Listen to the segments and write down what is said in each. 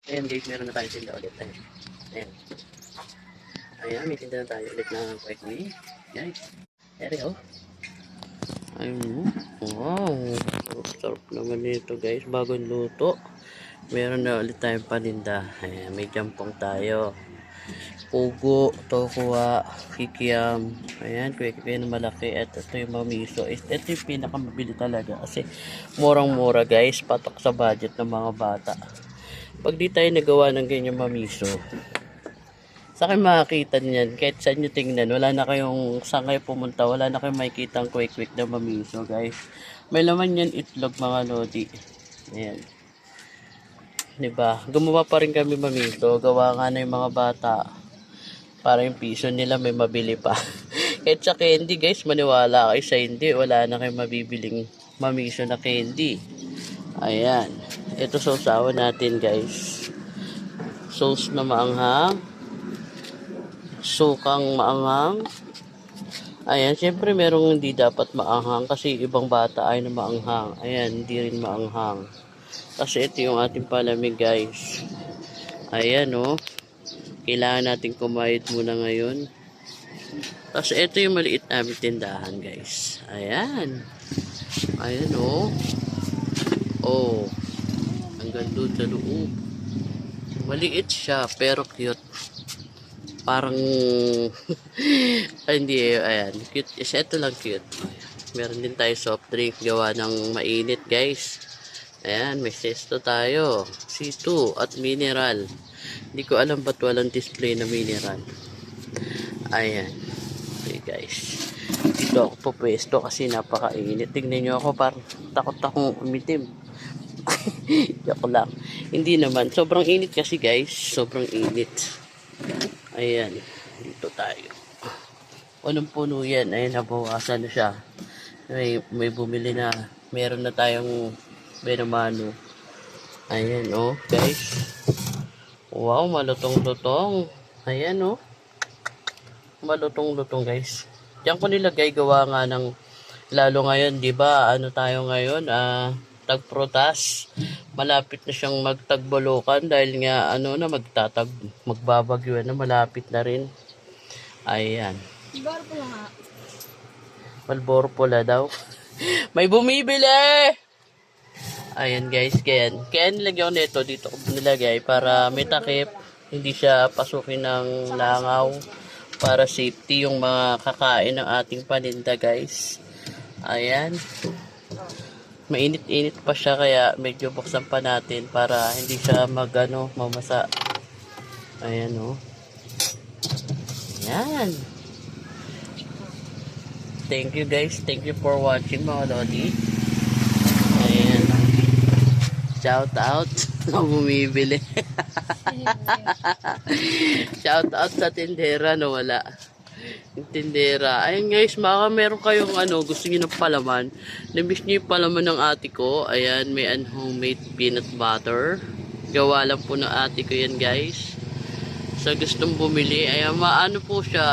Ayan guys, meron na tayo tinda ulit. Ayan. Ayan. Ayan, may tinda na tayo ulit na quick me. Guys. Ere oh. Ayun. Wow. Sarap naman nito guys. Bagong luto. Meron na ulit tayong paninda. Ayan, may jampong tayo. Pugo, tokwa, kikiam. Ayan, quick me na malaki. At ito yung mamiso. Ito yung pinakamabili talaga. Kasi murang-mura guys. Patok sa budget ng mga bata. Pag di tayo nagawa ng ganyan mamiso, sa akin makakita niyan, kahit saan nyo tingnan, wala na kayong, saan kayo pumunta, wala na kayong makikita ang quick na mamiso, guys. May laman yan itlog, mga lodi. Ayan. Diba? Gumawa pa rin kami mamiso, gawa nga na yung mga bata, para yung piso nila may mabili pa. Kahit sa candy, guys, maniwala kayo sa hindi, wala na kayong mabibiling mamiso na candy. Ayan. Ito sausawan natin, guys. Sauce na maanghang. Sukang maanghang. Ayan, syempre merong hindi dapat maanghang kasi ibang bata ay na maanghang. Ayan, hindi rin maanghang. Kasi ito yung ating palamig guys. Ayan oh. Kailangan natin kumayod muna ngayon. Tapos ito yung maliit namin tindahan guys. Ayan. Ayan oh. Oh. Hanggang doon sa loob. Maliit siya pero cute. Parang ay, hindi ayan cute is ito lang cute. Meron din tayo soft drink gawa ng mainit guys. Ayan, may sesto tayo C2 at mineral. Hindi ko alam ba't walang display na mineral. Ayan, okay guys, dito ako pupwesto kasi napakainit. Tignan nyo ako, parang takot akong umitim. Joke lang, hindi naman, sobrang init kasi guys, sobrang init. Ayan, dito tayo. Punong-puno yan. Ayan, nabawasan na siya. May bumili na. Meron na tayong benamano. Ayan, oh, guys. Wow, malutong-lutong. Ayan, oh. Malutong-lutong, guys. Diyan ko nilagay gawa nga ng, lalo ngayon, di ba, ano tayo ngayon, tagprotas. Malapit na siyang magtagbulukan dahil nga ano na magbabagyo na, malapit na rin. Ayan. Malboro pula nga. Malboro pula daw. May bumibili! Ayan guys, kaya nilagyan ko nito, dito ko nilagay para may takip, hindi siya pasukin ng langaw, para safety yung mga kakain ng ating paninda guys. Ayan. Mainit-init pa siya kaya medyo buksan pa natin para hindi siya mamasa. Ayan oh. Ayan. Thank you guys. Thank you for watching mga lodi. Ayan. Shout out na bumibili. Shout out sa tindera na wala. Yung tindera. Ayan guys, baka meron kayong gusto niyo ng palaman. Namiss niyo yung palaman ng ate ko. Ayan, may homemade peanut butter. Gawa lang po ng ate ko yan guys. Sa gustong bumili, ayan, maano po siya.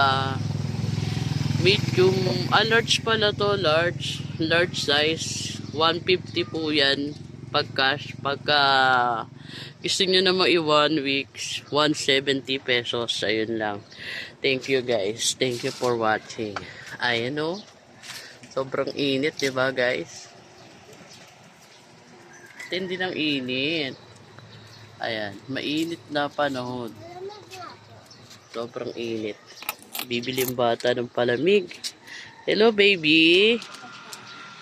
Medium, large pala to, large size. 150 po yan pag cash. Pagka gusto nyo na i 1 weeks, 170 pesos. Ayun lang. Thank you guys. Thank you for watching. Ayan o. Sobrang init, diba guys? Tindi ng init. Ayan. Mainit na panahon. Sobrang init. Bibiling bata ng palamig. Hello baby.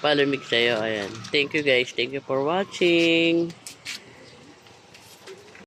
Palamig sa'yo. Ayan. Thank you guys. Thank you for watching.